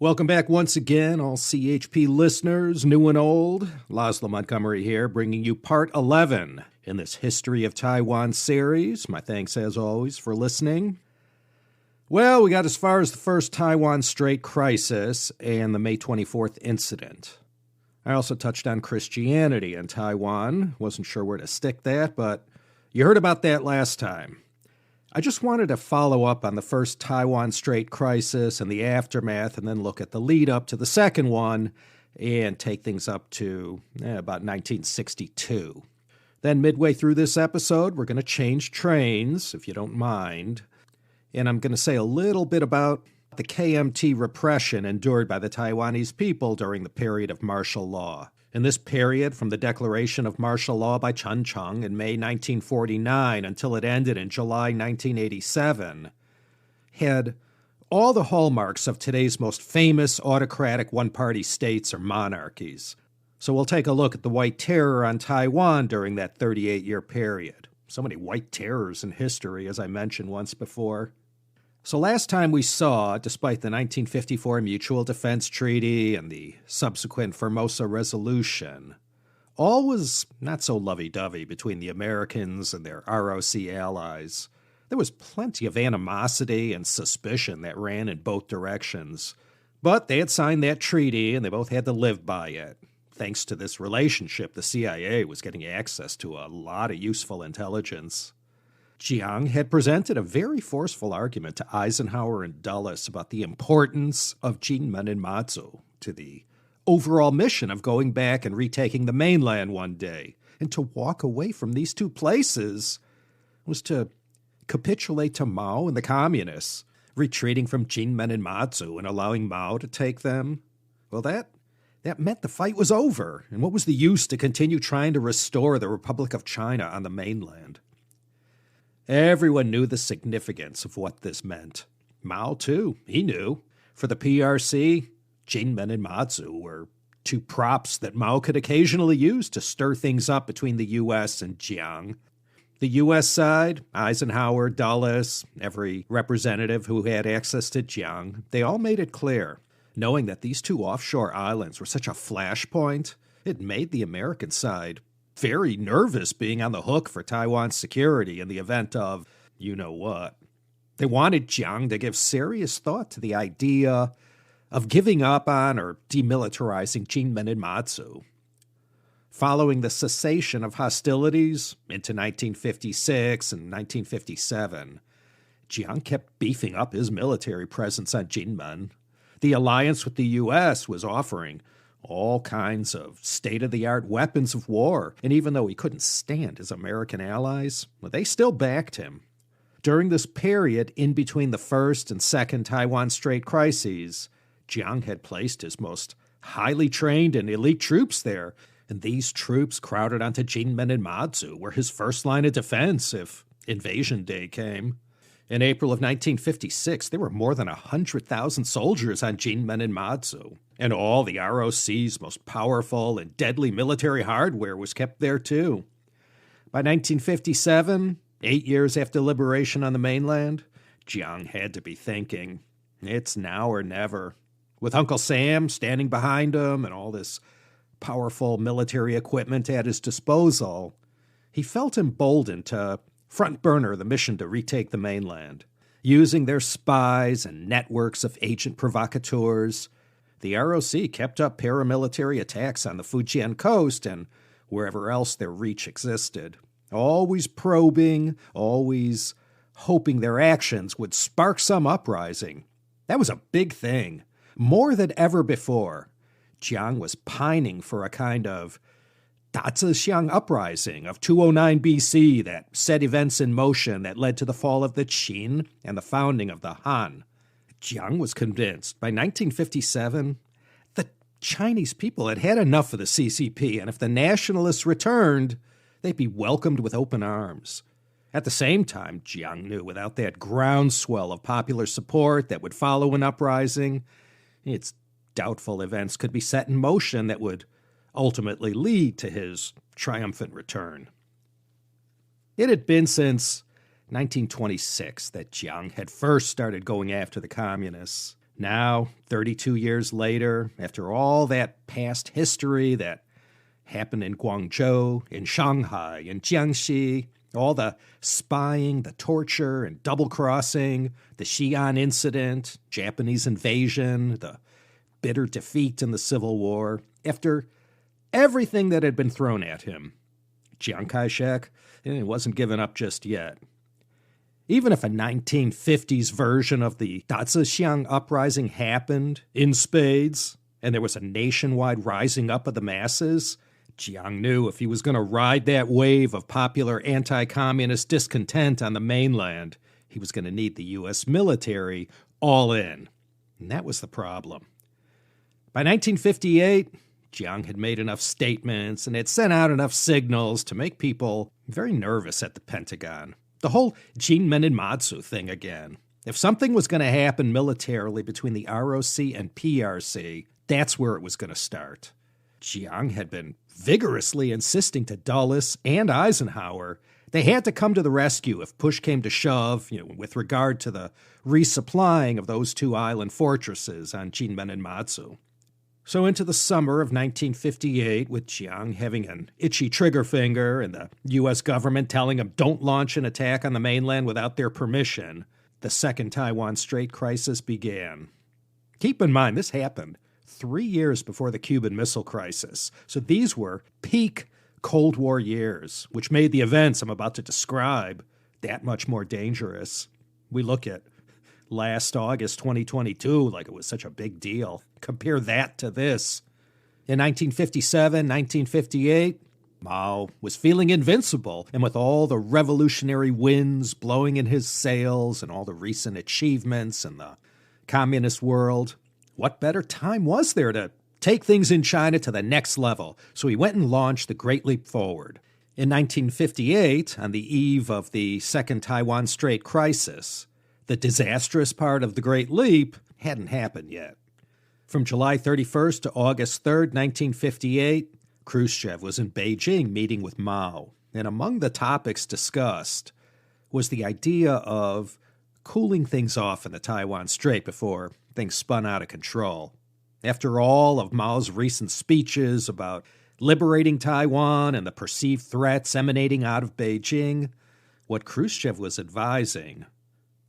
Welcome back once again, all CHP listeners, new and old. Laszlo Montgomery here, bringing you part 11 in this History of Taiwan series. My thanks, as always, for listening. Well, we got as far as the first Taiwan Strait Crisis and the May 24th incident. I also touched on Christianity in Taiwan. Wasn't sure where to stick that, but you heard about that last time. I just wanted to follow up on the first Taiwan Strait Crisis and the aftermath, and then look at the lead up to the second one and take things up to about 1962. Then midway through this episode, we're going to change trains, if you don't mind, and I'm going to say a little bit about the KMT repression endured by the Taiwanese people during the period of martial law. In this period, from the declaration of martial law by Chen Cheng in May 1949 until it ended in July 1987, had all the hallmarks of today's most famous autocratic one-party states or monarchies. So we'll take a look at the White Terror on Taiwan during that 38-year period. So many white terrors in history, as I mentioned once before. So last time we saw, despite the 1954 Mutual Defense Treaty and the subsequent Formosa Resolution, all was not so lovey-dovey between the Americans and their ROC allies. There was plenty of animosity and suspicion that ran in both directions. But they had signed that treaty and they both had to live by it. Thanks to this relationship, the CIA was getting access to a lot of useful intelligence. Chiang had presented a very forceful argument to Eisenhower and Dulles about the importance of Jinmen and Matsu to the overall mission of going back and retaking the mainland one day. And to walk away from these two places was to capitulate to Mao and the communists, retreating from Jinmen and Matsu and allowing Mao to take them. Well, that meant the fight was over, and what was the use to continue trying to restore the Republic of China on the mainland? Everyone knew the significance of what this meant. Mao, too, he knew. For the PRC, Jinmen and Matsu were two props that Mao could occasionally use to stir things up between the U.S. and Chiang. The U.S. side, Eisenhower, Dulles, every representative who had access to Chiang, they all made it clear, knowing that these two offshore islands were such a flashpoint, it made the American side very nervous being on the hook for Taiwan's security in the event of you-know-what. They wanted Chiang to give serious thought to the idea of giving up on or demilitarizing Jinmen and Matsu. Following the cessation of hostilities into 1956 and 1957, Chiang kept beefing up his military presence on Jinmen. The alliance with the U.S. was offering all kinds of state-of-the-art weapons of war, and even though he couldn't stand his American allies, they still backed him. During this period, in between the first and second Taiwan Strait Crises, Chiang had placed his most highly trained and elite troops there, and these troops crowded onto Jinmen and Matsu were his first line of defense if invasion day came. In April of 1956, there were more than 100,000 soldiers on Jinmen and Matsu, and all the ROC's most powerful and deadly military hardware was kept there too. By 1957, 8 years after liberation on the mainland, Chiang had to be thinking, it's now or never. With Uncle Sam standing behind him and all this powerful military equipment at his disposal, he felt emboldened to front burner the mission to retake the mainland. Using their spies and networks of agent provocateurs, the ROC kept up paramilitary attacks on the Fujian coast and wherever else their reach existed. Always probing, always hoping their actions would spark some uprising. That was a big thing. More than ever before, Chiang was pining for a kind of Dazixiang uprising of 209 BC that set events in motion that led to the fall of the Qin and the founding of the Han. Chiang was convinced by 1957 the Chinese people had had enough of the CCP, and if the nationalists returned, they'd be welcomed with open arms. At the same time, Chiang knew without that groundswell of popular support that would follow an uprising, it's doubtful events could be set in motion that would ultimately lead to his triumphant return. It had been since 1926 that Jiang had first started going after the communists. Now, 32 years later, after all that past history that happened in Guangzhou, in Shanghai, in Jiangxi, all the spying, the torture and double-crossing, the Xi'an incident, Japanese invasion, the bitter defeat in the Civil War, after everything that had been thrown at him, Chiang Kai-shek wasn't given up just yet. Even if a 1950s version of the Xiang Uprising happened in spades, and there was a nationwide rising up of the masses, Jiang knew if he was going to ride that wave of popular anti-communist discontent on the mainland, he was going to need the U.S. military all in. And that was the problem. By 1958, Jiang had made enough statements and had sent out enough signals to make people very nervous at the Pentagon. The whole Jinmenenmatsu thing again. If something was going to happen militarily between the ROC and PRC, that's where it was going to start. Jiang had been vigorously insisting to Dulles and Eisenhower they had to come to the rescue if push came to shove, with regard to the resupplying of those two island fortresses on Jinmenenmatsu. So into the summer of 1958, with Jiang having an itchy trigger finger and the U.S. government telling him don't launch an attack on the mainland without their permission, the Second Taiwan Strait Crisis began. Keep in mind, this happened 3 years before the Cuban Missile Crisis, so these were peak Cold War years, which made the events I'm about to describe that much more dangerous. We look at last August 2022 like it was such a big deal. Compare that to this. In 1957, 1958, Mao was feeling invincible, and with all the revolutionary winds blowing in his sails and all the recent achievements in the communist world, what better time was there to take things in China to the next level? So he went and launched the Great Leap Forward. In 1958, on the eve of the Second Taiwan Strait Crisis, the disastrous part of the Great Leap hadn't happened yet. From July 31st to August 3rd, 1958, Khrushchev was in Beijing meeting with Mao, and among the topics discussed was the idea of cooling things off in the Taiwan Strait before things spun out of control. After all of Mao's recent speeches about liberating Taiwan and the perceived threats emanating out of Beijing, what Khrushchev was advising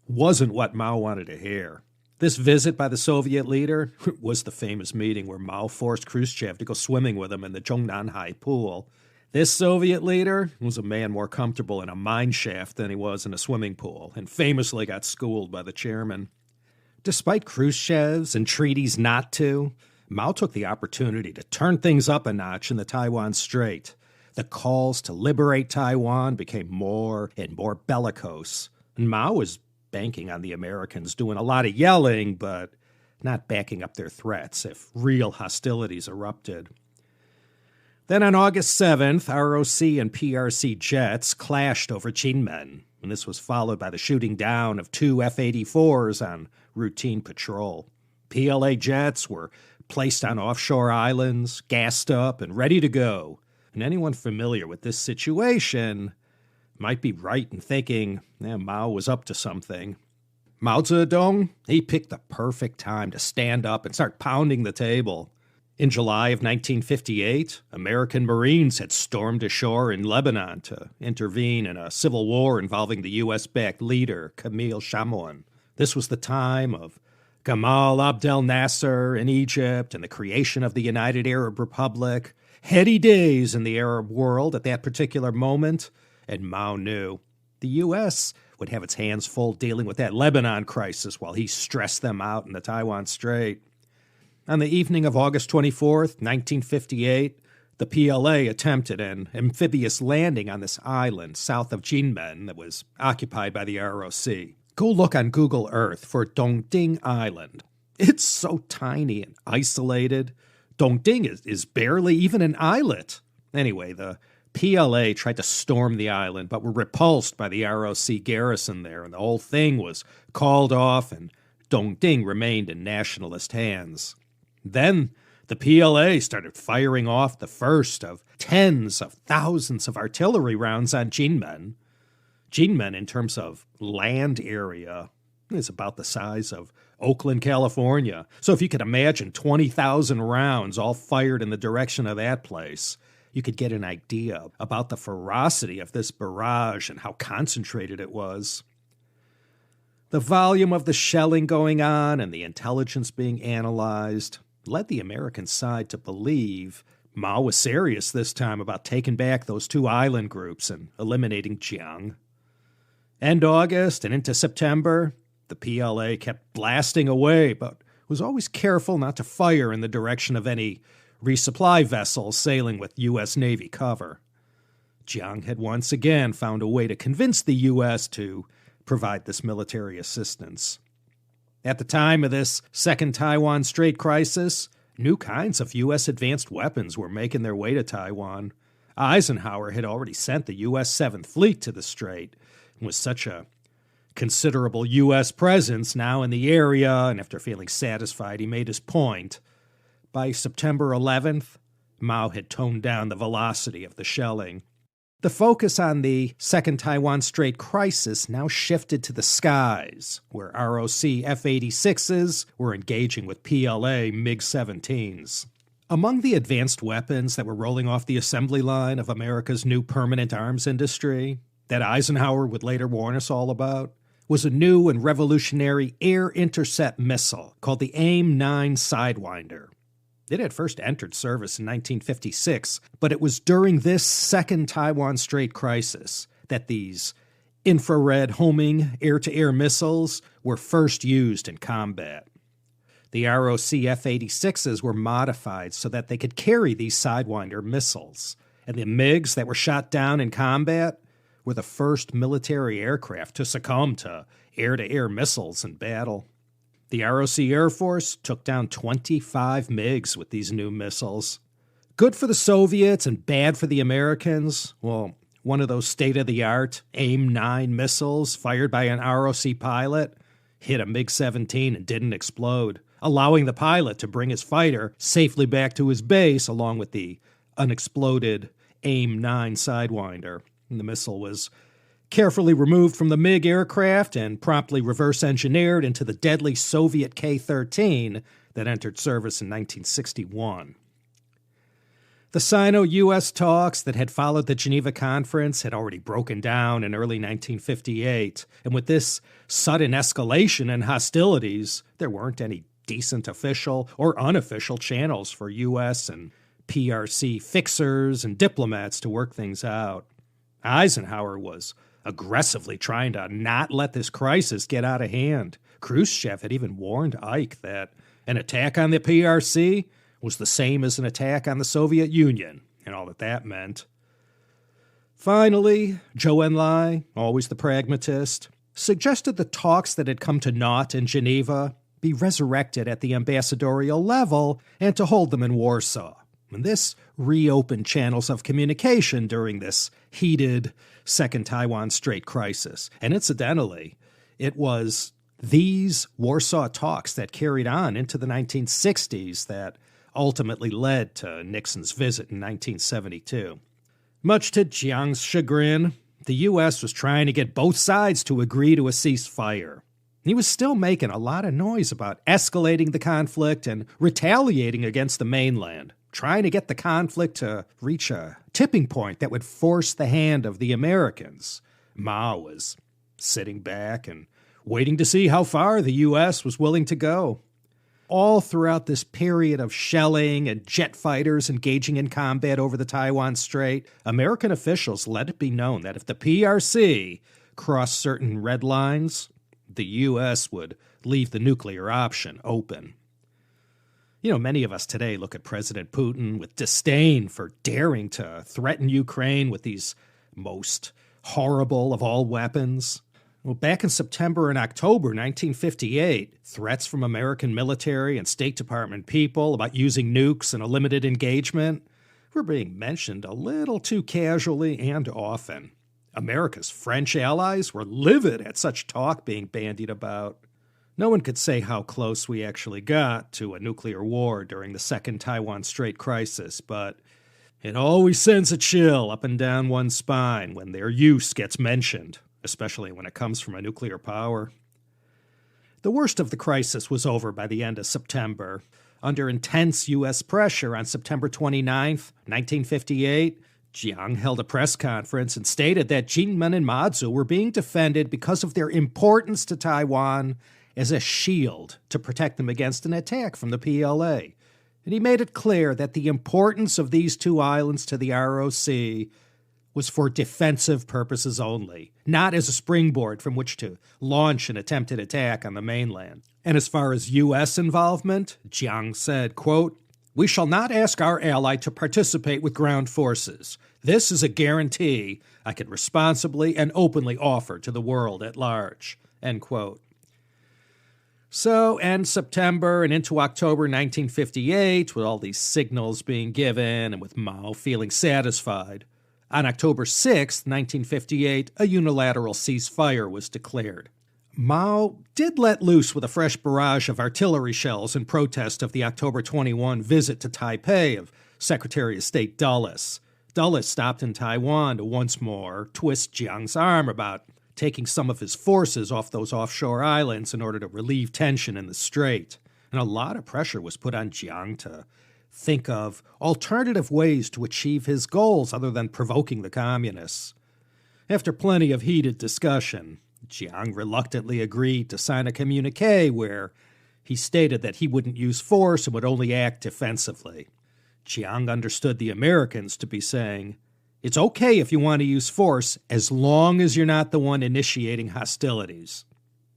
wasn't what Mao wanted to hear. This visit by the Soviet leader was the famous meeting where Mao forced Khrushchev to go swimming with him in the Zhongnanhai pool. This Soviet leader was a man more comfortable in a mine shaft than he was in a swimming pool, and famously got schooled by the chairman. Despite Khrushchev's entreaties not to, Mao took the opportunity to turn things up a notch in the Taiwan Strait. The calls to liberate Taiwan became more and more bellicose, and Mao was banking on the Americans doing a lot of yelling, but not backing up their threats if real hostilities erupted. Then on August 7th, ROC and PRC jets clashed over Jinmen, and this was followed by the shooting down of two F-84s on routine patrol. PLA jets were placed on offshore islands, gassed up, and ready to go. And anyone familiar with this situation might be right in thinking Mao was up to something. Mao Zedong, he picked the perfect time to stand up and start pounding the table. In July of 1958, American Marines had stormed ashore in Lebanon to intervene in a civil war involving the U.S.-backed leader, Camille Chamoun. This was the time of Gamal Abdel Nasser in Egypt and the creation of the United Arab Republic. Heady days in the Arab world at that particular moment, and Mao knew the U.S. would have its hands full dealing with that Lebanon crisis while he stressed them out in the Taiwan Strait. On the evening of August 24th, 1958, the PLA attempted an amphibious landing on this island south of Jinmen that was occupied by the ROC. Go look on Google Earth for Dongting Island. It's so tiny and isolated. Dongting is barely even an islet. Anyway, the PLA tried to storm the island, but were repulsed by the ROC garrison there, and the whole thing was called off, and Dongting remained in nationalist hands. Then the PLA started firing off the first of tens of thousands of artillery rounds on Jinmen. Jinmen, in terms of land area, It's about the size of Oakland, California. So if you could imagine 20,000 rounds all fired in the direction of that place, you could get an idea about the ferocity of this barrage and how concentrated it was. The volume of the shelling going on and the intelligence being analyzed led the American side to believe Mao was serious this time about taking back those two island groups and eliminating Chiang. End August and into September, the PLA kept blasting away, but was always careful not to fire in the direction of any resupply vessels sailing with U.S. Navy cover. Jiang had once again found a way to convince the U.S. to provide this military assistance. At the time of this Second Taiwan Strait Crisis, new kinds of U.S. advanced weapons were making their way to Taiwan. Eisenhower had already sent the U.S. 7th Fleet to the strait, and with such a considerable U.S. presence now in the area, and after feeling satisfied, he made his point. By September 11th, Mao had toned down the velocity of the shelling. The focus on the Second Taiwan Strait Crisis now shifted to the skies, where ROC F-86s were engaging with PLA MiG-17s. Among the advanced weapons that were rolling off the assembly line of America's new permanent arms industry, that Eisenhower would later warn us all about, was a new and revolutionary air intercept missile called the AIM-9 Sidewinder. It had first entered service in 1956, but it was during this Second Taiwan Strait Crisis that these infrared homing air-to-air missiles were first used in combat. The ROC F-86s were modified so that they could carry these Sidewinder missiles, and the MiGs that were shot down in combat were the first military aircraft to succumb to air-to-air missiles in battle. The ROC Air Force took down 25 MiGs with these new missiles. Good for the Soviets and bad for the Americans. Well, one of those state-of-the-art AIM-9 missiles fired by an ROC pilot hit a MiG-17 and didn't explode, allowing the pilot to bring his fighter safely back to his base along with the unexploded AIM-9 Sidewinder. And the missile was carefully removed from the MiG aircraft and promptly reverse-engineered into the deadly Soviet K-13 that entered service in 1961. The Sino-U.S. talks that had followed the Geneva Conference had already broken down in early 1958, and with this sudden escalation in hostilities, there weren't any decent official or unofficial channels for U.S. and PRC fixers and diplomats to work things out. Eisenhower was aggressively trying to not let this crisis get out of hand. Khrushchev had even warned Ike that an attack on the PRC was the same as an attack on the Soviet Union, and all that meant. Finally, Zhou Enlai, always the pragmatist, suggested the talks that had come to naught in Geneva be resurrected at the ambassadorial level and to hold them in Warsaw. And this reopened channels of communication during this heated Second Taiwan Strait Crisis. And incidentally, it was these Warsaw talks that carried on into the 1960s that ultimately led to Nixon's visit in 1972. Much to Jiang's chagrin, the U.S. was trying to get both sides to agree to a ceasefire. He was still making a lot of noise about escalating the conflict and retaliating against the mainland, trying to get the conflict to reach a tipping point that would force the hand of the Americans. Mao was sitting back and waiting to see how far the U.S. was willing to go. All throughout this period of shelling and jet fighters engaging in combat over the Taiwan Strait, American officials let it be known that if the PRC crossed certain red lines, the U.S. would leave the nuclear option open. You know, many of us today look at President Putin with disdain for daring to threaten Ukraine with these most horrible of all weapons. Well, back in September and October 1958, threats from American military and State Department people about using nukes in a limited engagement were being mentioned a little too casually and often. America's French allies were livid at such talk being bandied about. No one could say how close we actually got to a nuclear war during the Second Taiwan Strait Crisis, but it always sends a chill up and down one's spine when their use gets mentioned, especially when it comes from a nuclear power. The worst of the crisis was over by the end of September. Under intense U.S. pressure on September 29, 1958, Jiang held a press conference and stated that Jinmen and Mazu were being defended because of their importance to Taiwan as a shield to protect them against an attack from the PLA. And he made it clear that the importance of these two islands to the ROC was for defensive purposes only, not as a springboard from which to launch an attempted attack on the mainland. And as far as U.S. involvement, Jiang said, quote, "We shall not ask our ally to participate with ground forces. This is a guarantee I can responsibly and openly offer to the world at large." End quote. So, end September and into October 1958, with all these signals being given and with Mao feeling satisfied, on October 6, 1958, a unilateral ceasefire was declared. Mao did let loose with a fresh barrage of artillery shells in protest of the October 21 visit to Taipei of Secretary of State Dulles. Dulles stopped in Taiwan to once more twist Jiang's arm about taking some of his forces off those offshore islands in order to relieve tension in the strait. And a lot of pressure was put on Jiang to think of alternative ways to achieve his goals other than provoking the communists. After plenty of heated discussion, Jiang reluctantly agreed to sign a communique where he stated that he wouldn't use force and would only act defensively. Chiang understood the Americans to be saying, "It's okay if you want to use force as long as you're not the one initiating hostilities."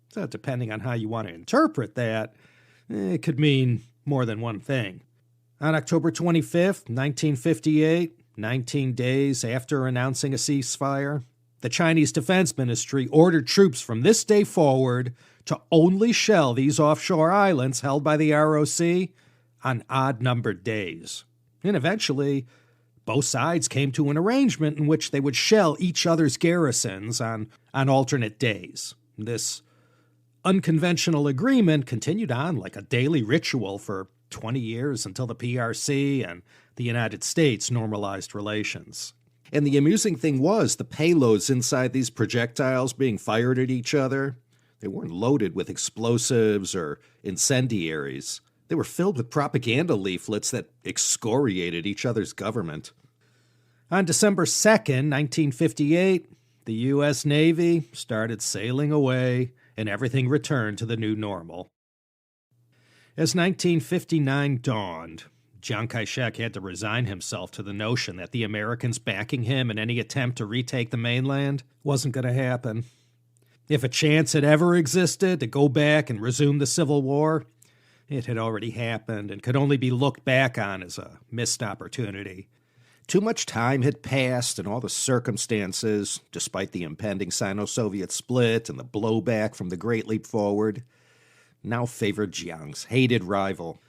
So depending on how you want to interpret that, it could mean more than one thing. On October 25th, 1958, 19 days after announcing a ceasefire, the Chinese Defense Ministry ordered troops from this day forward to only shell these offshore islands held by the ROC on odd-numbered days. And eventually, both sides came to an arrangement in which they would shell each other's garrisons on alternate days. This unconventional agreement continued on like a daily ritual for 20 years until the PRC and the United States normalized relations. And the amusing thing was the payloads inside these projectiles being fired at each other, they weren't loaded with explosives or incendiaries. They were filled with propaganda leaflets that excoriated each other's government. On December 2nd, 1958, the U.S. Navy started sailing away and everything returned to the new normal. As 1959 dawned, Chiang Kai-shek had to resign himself to the notion that the Americans backing him in any attempt to retake the mainland wasn't going to happen. If a chance had ever existed to go back and resume the Civil War, it had already happened and could only be looked back on as a missed opportunity. Too much time had passed and all the circumstances, despite the impending Sino-Soviet split and the blowback from the Great Leap Forward, now favored Jiang's hated rival.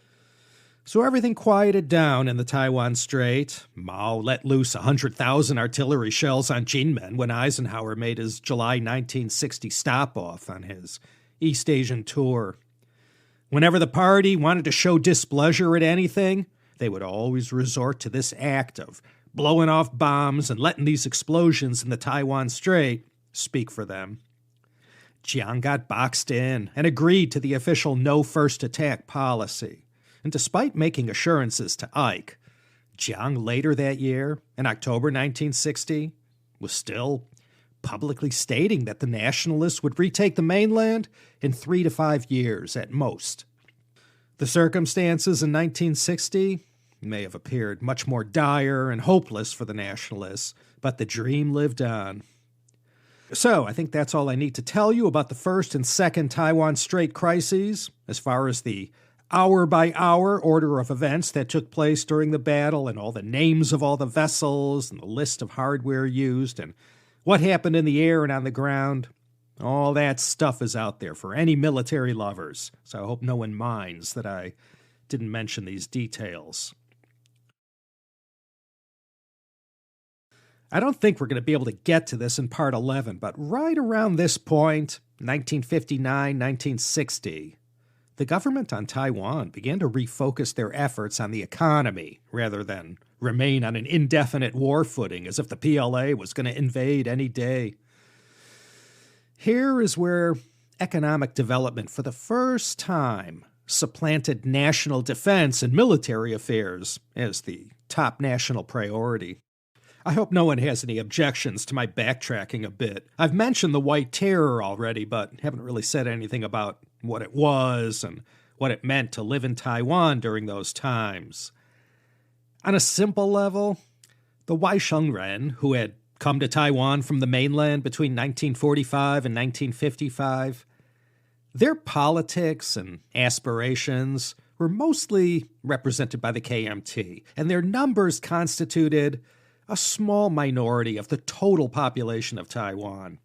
So everything quieted down in the Taiwan Strait. Mao let loose 100,000 artillery shells on Jinmen when Eisenhower made his July 1960 stop-off on his East Asian tour. Whenever the party wanted to show displeasure at anything, they would always resort to this act of blowing off bombs and letting these explosions in the Taiwan Strait speak for them. Jiang got boxed in and agreed to the official no first attack policy. And despite making assurances to Ike, Jiang later that year, in October 1960, was still publicly stating that the nationalists would retake the mainland in 3 to 5 years at most. The circumstances in 1960 may have appeared much more dire and hopeless for the nationalists, but the dream lived on. So, I think that's all I need to tell you about the First and Second Taiwan Strait Crises, as far as the hour-by-hour order of events that took place during the battle and all the names of all the vessels and the list of hardware used and what happened in the air and on the ground. All that stuff is out there for any military lovers, so I hope no one minds that I didn't mention these details. I don't think we're going to be able to get to this in Part 11, but right around this point, 1959, 1960, the government on Taiwan began to refocus their efforts on the economy rather than remain on an indefinite war footing as if the PLA was going to invade any day. Here is where economic development for the first time supplanted national defense and military affairs as the top national priority. I hope no one has any objections to my backtracking a bit. I've mentioned the White Terror already, but haven't really said anything about what it was and what it meant to live in Taiwan during those times. On a simple level, the Waishengren, who had come to Taiwan from the mainland between 1945 and 1955, their politics and aspirations were mostly represented by the KMT, and their numbers constituted a small minority of the total population of Taiwan.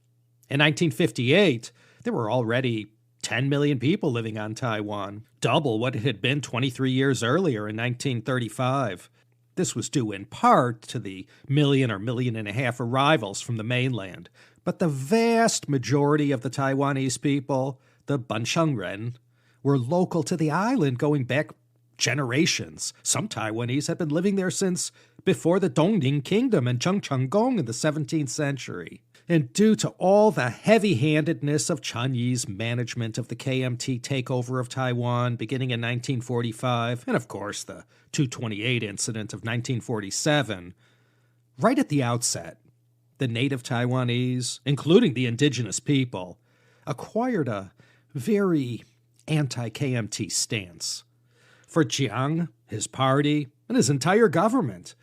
In 1958, there were already 10 million people living on Taiwan, double what it had been 23 years earlier in 1935. This was due in part to the million or million and a half arrivals from the mainland, but the vast majority of the Taiwanese people, the Banshengren, were local to the island going back generations. Some Taiwanese had been living there since before the Dongning Kingdom and Chengcheng in the 17th century. And due to all the heavy-handedness of Chen Yi's management of the KMT takeover of Taiwan beginning in 1945, and of course the 228 incident of 1947, right at the outset, the native Taiwanese, including the indigenous people, acquired a very anti-KMT stance. For Jiang, his party, and his entire government,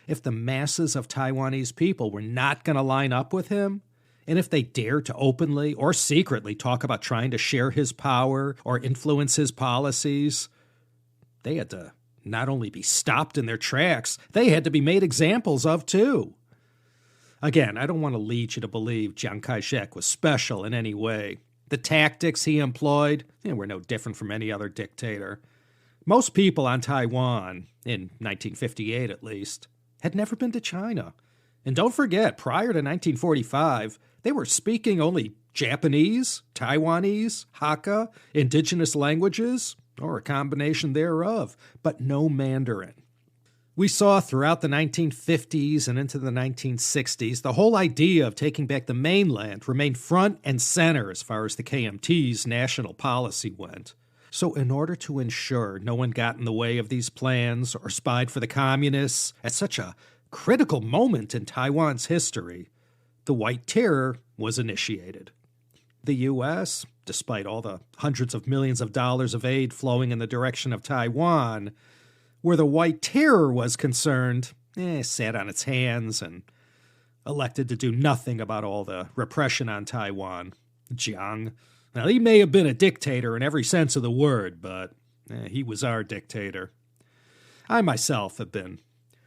if the masses of Taiwanese people were not going to line up with him, and if they dared to openly or secretly talk about trying to share his power or influence his policies, they had to not only be stopped in their tracks, they had to be made examples of too. Again, I don't want to lead you to believe Chiang Kai-shek was special in any way. The tactics he employed were no different from any other dictator. Most people on Taiwan, in 1958 at least, had never been to China. And don't forget, prior to 1945, they were speaking only Japanese, Taiwanese, Hakka, indigenous languages, or a combination thereof, but no Mandarin. We saw throughout the 1950s and into the 1960s, the whole idea of taking back the mainland remained front and center as far as the KMT's national policy went. So in order to ensure no one got in the way of these plans or spied for the communists at such a critical moment in Taiwan's history, the White Terror was initiated. The U.S., despite all the hundreds of millions of dollars of aid flowing in the direction of Taiwan, where the White Terror was concerned, sat on its hands and elected to do nothing about all the repression on Taiwan. Jiang, now he may have been a dictator in every sense of the word, but he was our dictator. I myself have been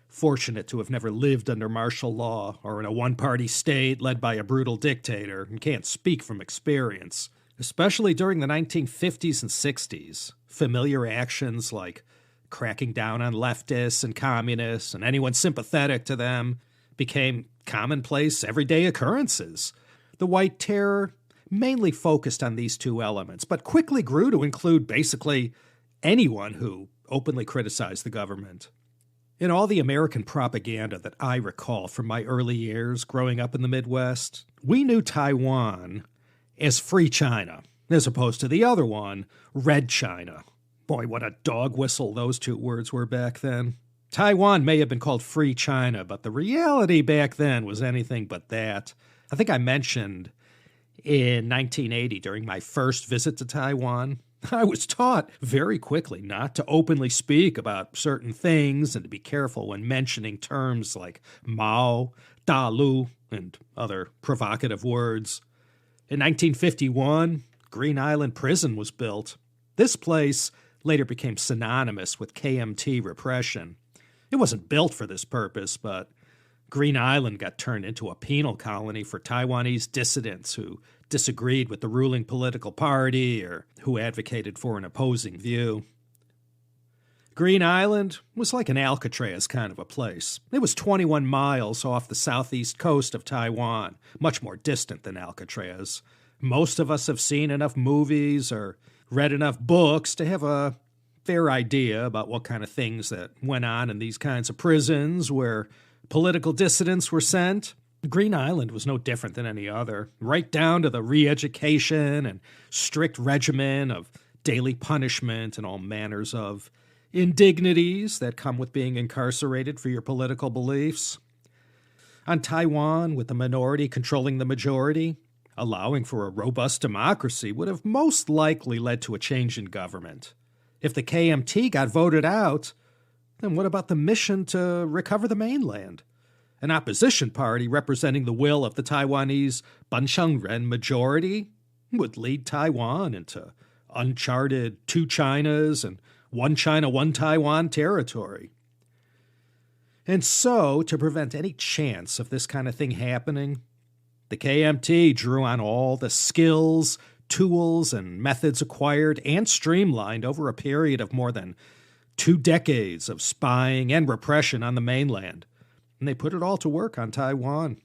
fortunate to have never lived under martial law or in a one-party state led by a brutal dictator and can't speak from experience. Especially during the 1950s and 60s, familiar actions like cracking down on leftists and communists and anyone sympathetic to them became commonplace, everyday occurrences. The White Terror mainly focused on these two elements, but quickly grew to include basically anyone who openly criticized the government. In all the American propaganda that I recall from my early years growing up in the Midwest, we knew Taiwan as Free China, as opposed to the other one, Red China. Boy, what a dog whistle those two words were back then. Taiwan may have been called Free China, but the reality back then was anything but that. I think I mentioned in 1980, during my first visit to Taiwan, I was taught very quickly not to openly speak about certain things and to be careful when mentioning terms like Mao, Dalu, and other provocative words. In 1951, Green Island Prison was built. This place later became synonymous with KMT repression. It wasn't built for this purpose, but Green Island got turned into a penal colony for Taiwanese dissidents who disagreed with the ruling political party or who advocated for an opposing view. Green Island was like an Alcatraz kind of a place. It was 21 miles off the southeast coast of Taiwan, much more distant than Alcatraz. Most of us have seen enough movies or read enough books to have a fair idea about what kind of things that went on in these kinds of prisons where political dissidents were sent. Green Island was no different than any other, right down to the re-education and strict regimen of daily punishment and all manners of indignities that come with being incarcerated for your political beliefs. On Taiwan, with the minority controlling the majority, allowing for a robust democracy would have most likely led to a change in government. If the KMT got voted out, then what about the mission to recover the mainland? An opposition party representing the will of the Taiwanese Banshengren majority would lead Taiwan into uncharted two Chinas and one China, one Taiwan territory. And so, to prevent any chance of this kind of thing happening, the KMT drew on all the skills, tools, and methods acquired and streamlined over a period of more than 2 decades of spying and repression on the mainland, and they put it all to work on Taiwan.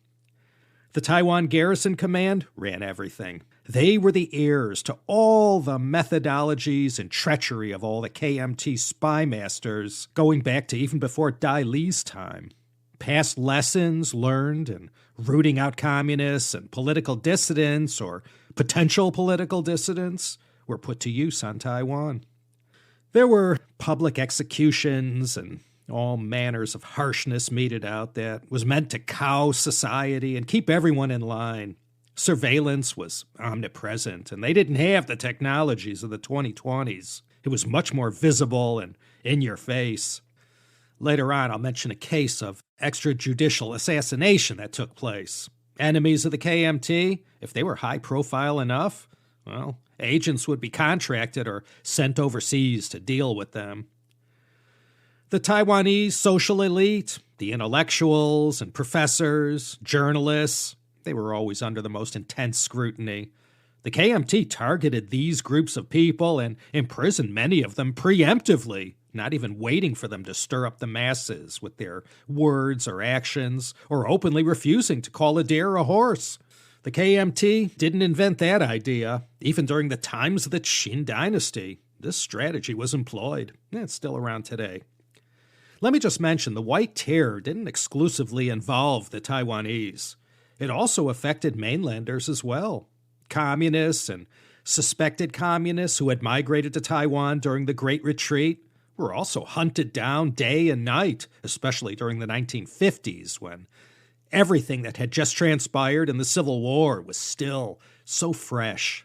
The Taiwan Garrison Command ran everything. They were the heirs to all the methodologies and treachery of all the KMT spy masters, going back to even before Dai Li's time. Past lessons learned in rooting out communists and political dissidents or potential political dissidents were put to use on Taiwan. There were public executions and all manners of harshness meted out that was meant to cow society and keep everyone in line. Surveillance was omnipresent, and they didn't have the technologies of the 2020s. It was much more visible and in your face. Later on, I'll mention a case of extrajudicial assassination that took place. Enemies of the KMT, if they were high profile enough, well, agents would be contracted or sent overseas to deal with them. The Taiwanese social elite, the intellectuals and professors, journalists, they were always under the most intense scrutiny. The KMT targeted these groups of people and imprisoned many of them preemptively, not even waiting for them to stir up the masses with their words or actions, or openly refusing to call a deer a horse. The KMT didn't invent that idea. Even during the times of the Qin dynasty, this strategy was employed. It's still around today. Let me just mention, the White Terror didn't exclusively involve the Taiwanese. It also affected mainlanders as well. Communists and suspected communists who had migrated to Taiwan during the Great Retreat were also hunted down day and night, especially during the 1950s, when everything that had just transpired in the Civil War was still so fresh.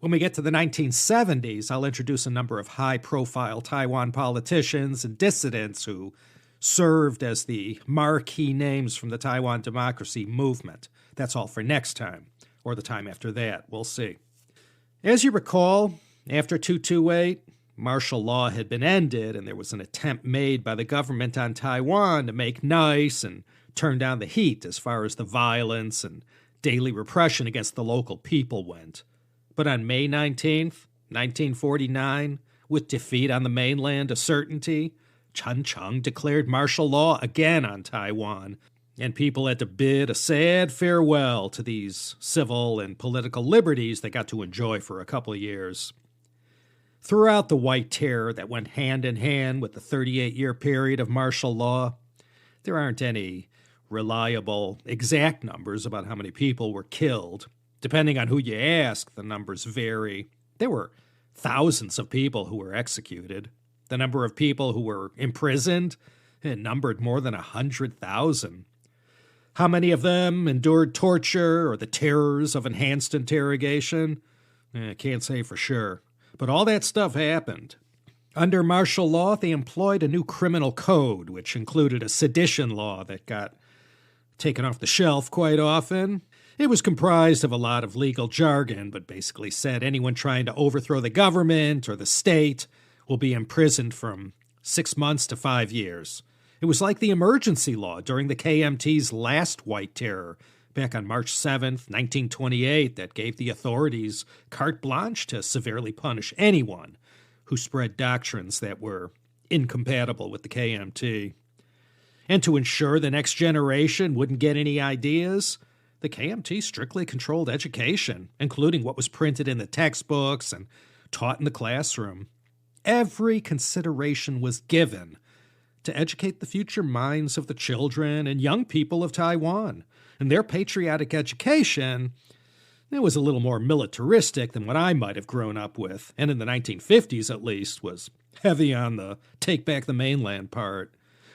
When we get to the 1970s, I'll introduce a number of high-profile Taiwan politicians and dissidents who served as the marquee names from the Taiwan democracy movement. That's all for next time, or the time after that. We'll see. As you recall, after 228, martial law had been ended, and there was an attempt made by the government on Taiwan to make nice and turn down the heat as far as the violence and daily repression against the local people went. But on May 19th, 1949, with defeat on the mainland a certainty, Chiang declared martial law again on Taiwan, and people had to bid a sad farewell to these civil and political liberties they got to enjoy for a couple of years. Throughout the White Terror that went hand in hand with the 38-year period of martial law, there aren't any reliable, exact numbers about how many people were killed. Depending on who you ask, the numbers vary. There were thousands of people who were executed. The number of people who were imprisoned numbered more than 100,000. How many of them endured torture or the terrors of enhanced interrogation? I can't say for sure. But all that stuff happened. Under martial law, they employed a new criminal code, which included a sedition law that got taken off the shelf quite often. It was comprised of a lot of legal jargon, but basically said anyone trying to overthrow the government or the state will be imprisoned from 6 months to 5 years. It was like the emergency law during the KMT's last White Terror, back on March 7th, 1928, that gave the authorities carte blanche to severely punish anyone who spread doctrines that were incompatible with the KMT. And to ensure the next generation wouldn't get any ideas, the KMT strictly controlled education, including what was printed in the textbooks and taught in the classroom. Every consideration was given to educate the future minds of the children and young people of Taiwan. And their patriotic education, it was a little more militaristic than what I might have grown up with, and in the 1950s at least was heavy on the take back the mainland part.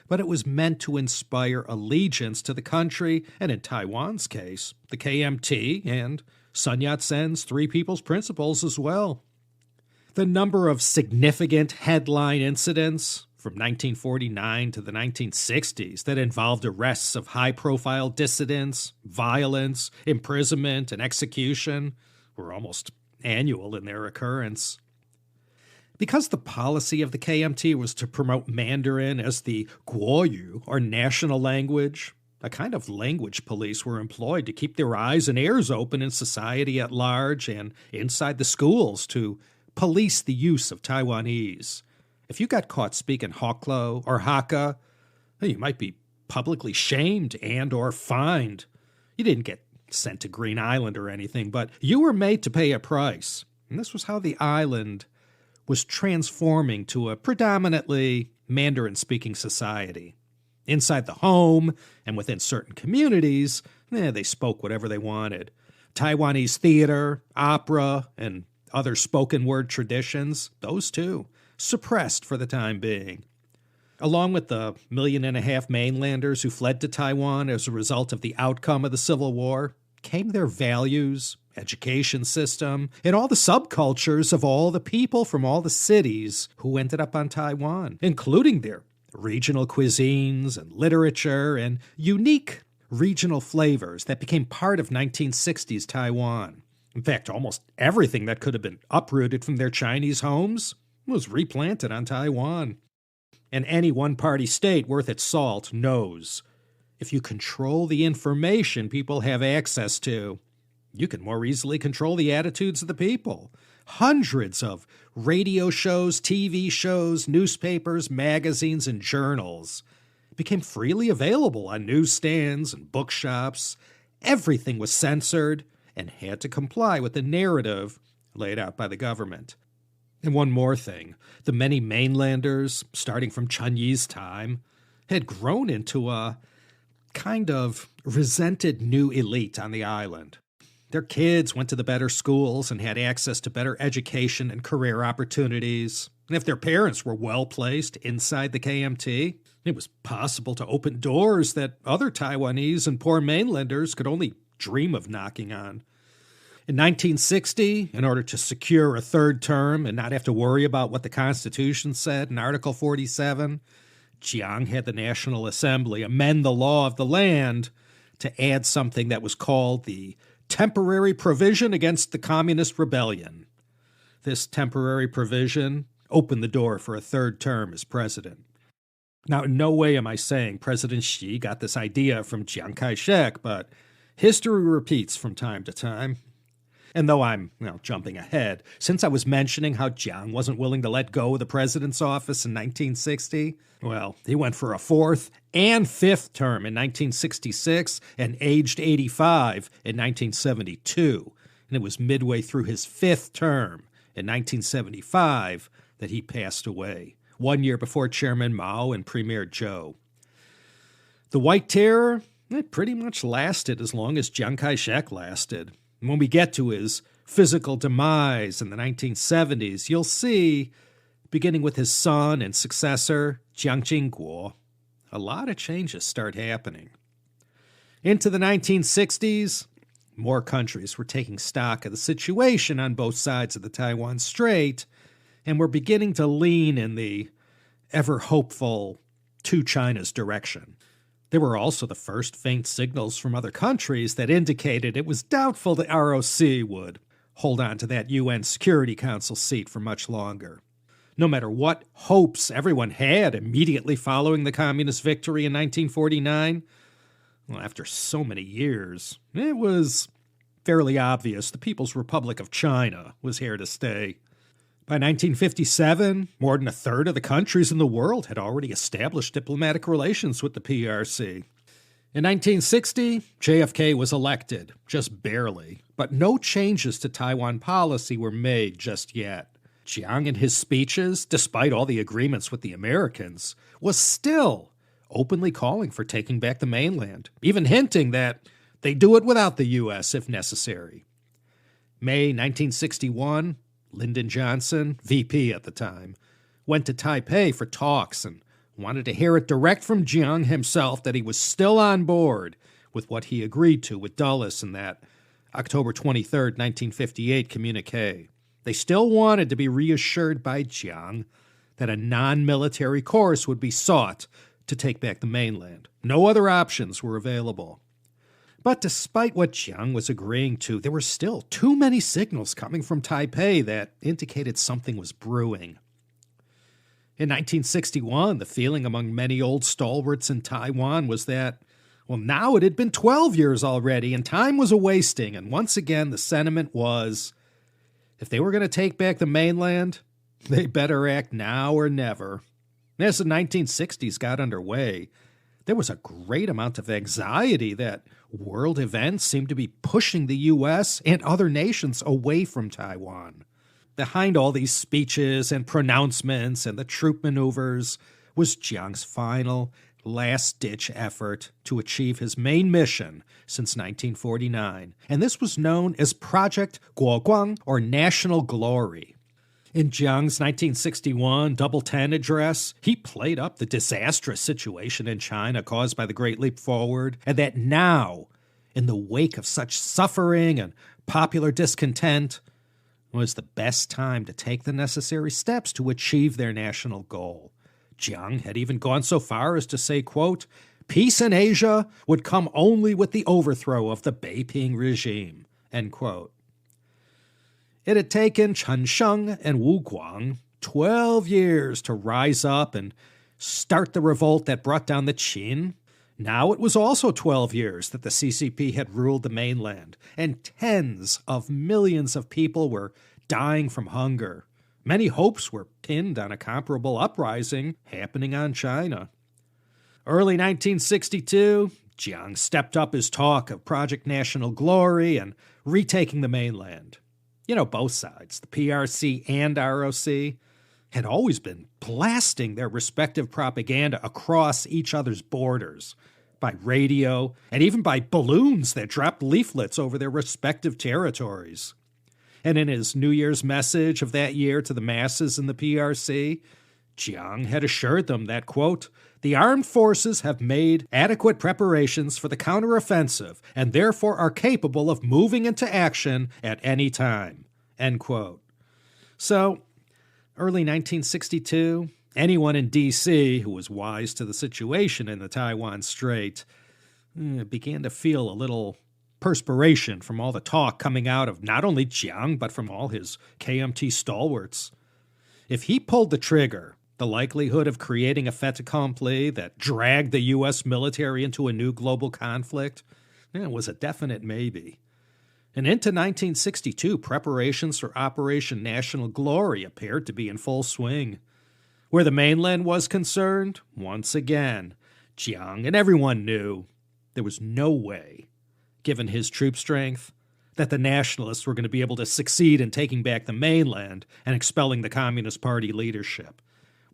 But it was meant to inspire allegiance to the country, and in Taiwan's case, the KMT and Sun Yat-sen's Three People's Principles as well. The number of significant headline incidents from 1949 to the 1960s that involved arrests of high-profile dissidents, violence, imprisonment, and execution were almost annual in their occurrence. Because the policy of the KMT was to promote Mandarin as the Guoyu, or national language, a kind of language police were employed to keep their eyes and ears open in society at large and inside the schools to police the use of Taiwanese. If you got caught speaking Hoklo or Hakka, you might be publicly shamed and or fined. You didn't get sent to Green Island or anything, but you were made to pay a price. And this was how the island was transforming to a predominantly Mandarin-speaking society. Inside the home and within certain communities, they spoke whatever they wanted. Taiwanese theater, opera, and other spoken word traditions, those too, suppressed for the time being. Along with the 1.5 million mainlanders who fled to Taiwan as a result of the outcome of the Civil War, came their values, education system, and all the subcultures of all the people from all the cities who ended up on Taiwan, including their regional cuisines and literature and unique regional flavors that became part of 1960s Taiwan. In fact, almost everything that could have been uprooted from their Chinese homes was replanted on Taiwan. And any one-party state worth its salt knows if you control the information people have access to, you can more easily control the attitudes of the people. Hundreds of radio shows, TV shows, newspapers, magazines, and journals became freely available on newsstands and bookshops. Everything was censored and had to comply with the narrative laid out by the government. And one more thing, the many mainlanders, starting from Chun Yi's time, had grown into a kind of resented new elite on the island. Their kids went to the better schools and had access to better education and career opportunities. And if their parents were well-placed inside the KMT, it was possible to open doors that other Taiwanese and poor mainlanders could only dream of knocking on. In 1960, in order to secure a third term and not have to worry about what the Constitution said in Article 47, Chiang had the National Assembly amend the law of the land to add something that was called the Temporary Provision Against the Communist Rebellion. This temporary provision opened the door for a third term as president. Now, in no way am I saying President Xi got this idea from Chiang Kai-shek, but history repeats from time to time. And though I'm, jumping ahead, since I was mentioning how Jiang wasn't willing to let go of the president's office in 1960, well, he went for a fourth and fifth term in 1966 and aged 85 in 1972. And it was midway through his fifth term in 1975 that he passed away, 1 year before Chairman Mao and Premier Zhou. The White Terror, it pretty much lasted as long as Chiang Kai-shek lasted. And when we get to his physical demise in the 1970s, you'll see, beginning with his son and successor, Jiang Jingguo, a lot of changes start happening. Into the 1960s, more countries were taking stock of the situation on both sides of the Taiwan Strait, and were beginning to lean in the ever-hopeful two China's direction. There were also the first faint signals from other countries that indicated it was doubtful the ROC would hold on to that UN Security Council seat for much longer. No matter what hopes everyone had immediately following the communist victory in 1949, well, after so many years, it was fairly obvious the People's Republic of China was here to stay. By 1957, more than a third of the countries in the world had already established diplomatic relations with the PRC. In 1960, JFK was elected, just barely, but no changes to Taiwan policy were made just yet. Jiang in his speeches, despite all the agreements with the Americans, was still openly calling for taking back the mainland, even hinting that they'd do it without the U.S. if necessary. May 1961, Lyndon Johnson, VP at the time, went to Taipei for talks and wanted to hear it direct from Jiang himself that he was still on board with what he agreed to with Dulles in that October 23, 1958 communique. They still wanted to be reassured by Jiang that a non-military course would be sought to take back the mainland. No other options were available. But despite what Jiang was agreeing to, there were still too many signals coming from Taipei that indicated something was brewing. In 1961, the feeling among many old stalwarts in Taiwan was that, well, now it had been 12 years already and time was a-wasting, and once again the sentiment was, if they were going to take back the mainland, they better act now or never. As the 1960s got underway, there was a great amount of anxiety that world events seemed to be pushing the U.S. and other nations away from Taiwan. Behind all these speeches and pronouncements and the troop maneuvers was Jiang's final, last-ditch effort to achieve his main mission since 1949, and this was known as Project Guoguang, or National Glory. In Jiang's 1961 Double 10 address, he played up the disastrous situation in China caused by the Great Leap Forward, and that now, in the wake of such suffering and popular discontent, was the best time to take the necessary steps to achieve their national goal. Jiang had even gone so far as to say, quote, peace in Asia would come only with the overthrow of the Beiping regime, end quote. It had taken Chen Sheng and Wu Guang 12 years to rise up and start the revolt that brought down the Qin. Now it was also 12 years that the CCP had ruled the mainland, and tens of millions of people were dying from hunger. Many hopes were pinned on a comparable uprising happening on China. Early 1962, Jiang stepped up his talk of Project National Glory and retaking the mainland. You know, both sides, the PRC and ROC, had always been blasting their respective propaganda across each other's borders by radio and even by balloons that dropped leaflets over their respective territories. And in his New Year's message of that year to the masses in the PRC, Jiang had assured them that, quote, the armed forces have made adequate preparations for the counteroffensive and therefore are capable of moving into action at any time, end quote. So, early 1962, anyone in D.C. who was wise to the situation in the Taiwan Strait began to feel a little perspiration from all the talk coming out of not only Jiang, but from all his KMT stalwarts. If he pulled the trigger, the likelihood of creating a fait accompli that dragged the U.S. military into a new global conflict was a definite maybe. And into 1962, preparations for Operation National Glory appeared to be in full swing. Where the mainland was concerned, once again, Jiang and everyone knew there was no way, given his troop strength, that the nationalists were going to be able to succeed in taking back the mainland and expelling the Communist Party leadership.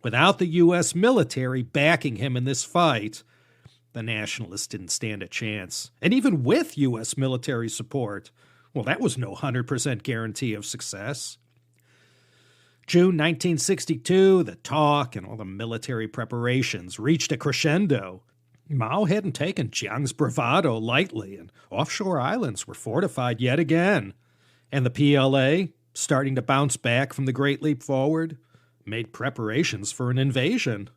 Without the U.S. military backing him in this fight, the nationalists didn't stand a chance. And even with U.S. military support, well, that was no 100% guarantee of success. June 1962, the talk and all the military preparations reached a crescendo. Mao hadn't taken Jiang's bravado lightly, and offshore islands were fortified yet again. And the PLA, starting to bounce back from the Great Leap Forward, made preparations for an invasion.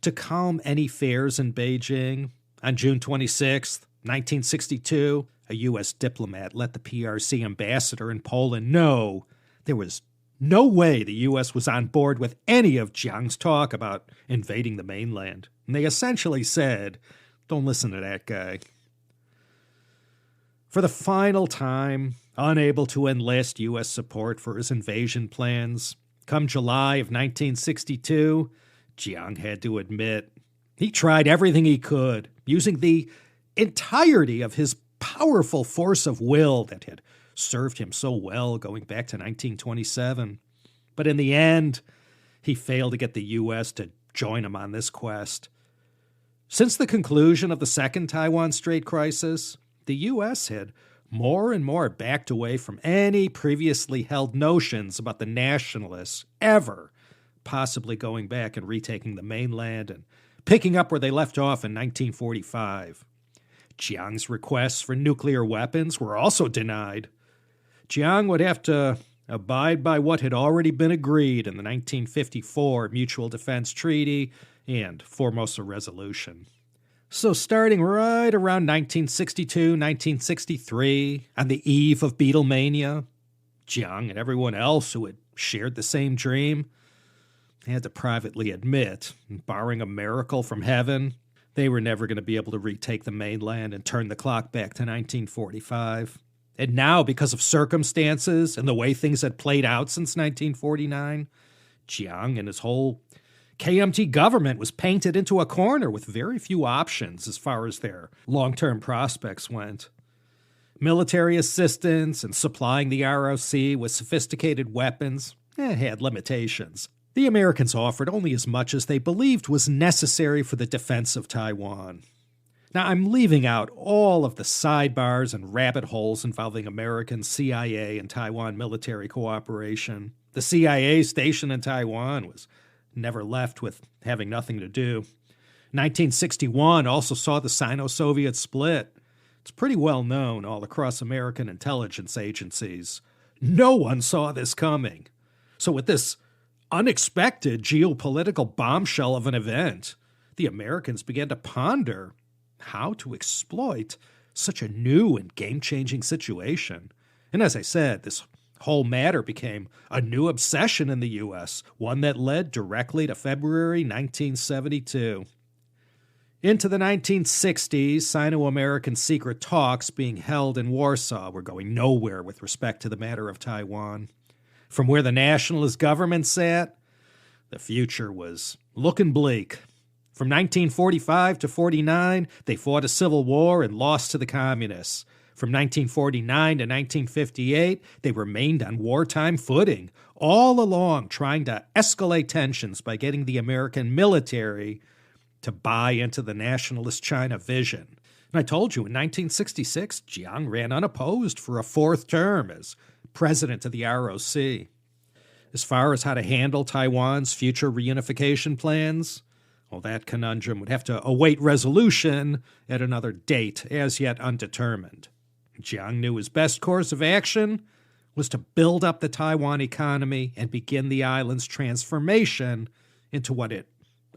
To calm any fears in Beijing, on June 26, 1962, a U.S. diplomat let the PRC ambassador in Poland know there was no way the U.S. was on board with any of Jiang's talk about invading the mainland. And they essentially said, don't listen to that guy. For the final time, unable to enlist U.S. support for his invasion plans, come July of 1962, Jiang had to admit he tried everything he could, using the entirety of his powerful force of will that had served him so well going back to 1927. But in the end, he failed to get the U.S. to join him on this quest. Since the conclusion of the Second Taiwan Strait Crisis, the U.S. had more and more backed away from any previously held notions about the nationalists ever possibly going back and retaking the mainland and picking up where they left off in 1945. Chiang's requests for nuclear weapons were also denied. Chiang would have to abide by what had already been agreed in the 1954 Mutual Defense Treaty and Formosa Resolution. So starting right around 1962, 1963, on the eve of Beatlemania, Jiang and everyone else who had shared the same dream had to privately admit, barring a miracle from heaven, they were never going to be able to retake the mainland and turn the clock back to 1945. And now, because of circumstances and the way things had played out since 1949, Jiang and his whole KMT government was painted into a corner with very few options as far as their long-term prospects went. Military assistance and supplying the ROC with sophisticated weapons had limitations. The Americans offered only as much as they believed was necessary for the defense of Taiwan. Now, I'm leaving out all of the sidebars and rabbit holes involving American CIA and Taiwan military cooperation. The CIA station in Taiwan was never left with having nothing to do. 1961 also saw the Sino-Soviet split. It's pretty well known all across American intelligence agencies. No one saw this coming. So with this unexpected geopolitical bombshell of an event, the Americans began to ponder how to exploit such a new and game-changing situation. And as I said, this whole matter became a new obsession in the U.S., one that led directly to February 1972. Into the 1960s, Sino-American secret talks being held in Warsaw were going nowhere with respect to the matter of Taiwan. From where the nationalist government sat, the future was looking bleak. From 1945 to 49, they fought a civil war and lost to the communists. From 1949 to 1958, they remained on wartime footing, all along trying to escalate tensions by getting the American military to buy into the nationalist China vision. And I told you, in 1966, Jiang ran unopposed for a fourth term as president of the ROC. As far as how to handle Taiwan's future reunification plans, well, that conundrum would have to await resolution at another date, as yet undetermined. Jiang knew his best course of action was to build up the Taiwan economy and begin the island's transformation into what it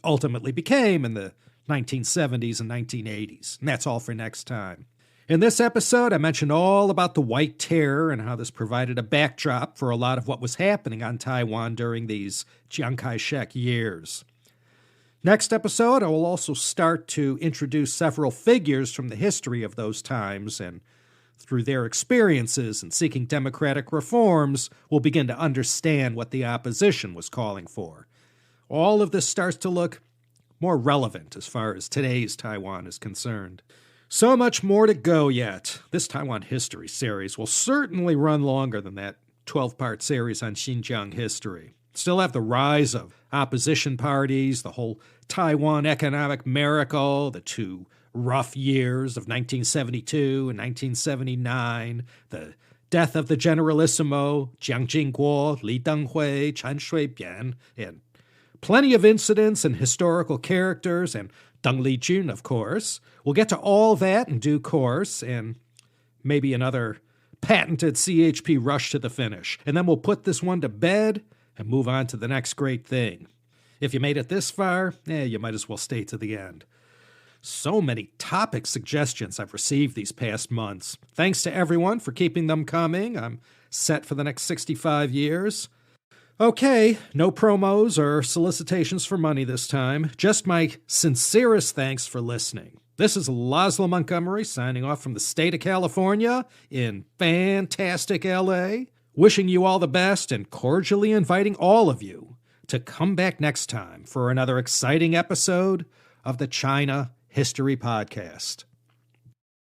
ultimately became in the 1970s and 1980s. And that's all for next time. In this episode, I mentioned all about the White Terror and how this provided a backdrop for a lot of what was happening on Taiwan during these Chiang Kai-shek years. Next episode, I will also start to introduce several figures from the history of those times, and through their experiences in seeking democratic reforms, we'll begin to understand what the opposition was calling for. All of this starts to look more relevant as far as today's Taiwan is concerned. So much more to go yet. This Taiwan history series will certainly run longer than that 12-part series on Xinjiang history. Still have the rise of opposition parties, the whole Taiwan economic miracle, the two rough years of 1972 and 1979, the death of the Generalissimo, Jiang Jingguo, Li Denghui, Chen Shui-bian, and plenty of incidents and historical characters, and Deng Lijun, of course. We'll get to all that in due course, and maybe another patented CHP rush to the finish. And then we'll put this one to bed and move on to the next great thing. If you made it this far, you might as well stay to the end. So many topic suggestions I've received these past months. Thanks to everyone for keeping them coming. I'm set for the next 65 years. Okay, no promos or solicitations for money this time. Just my sincerest thanks for listening. This is Laszlo Montgomery signing off from the state of California in fantastic LA. Wishing you all the best and cordially inviting all of you to come back next time for another exciting episode of the China History Podcast.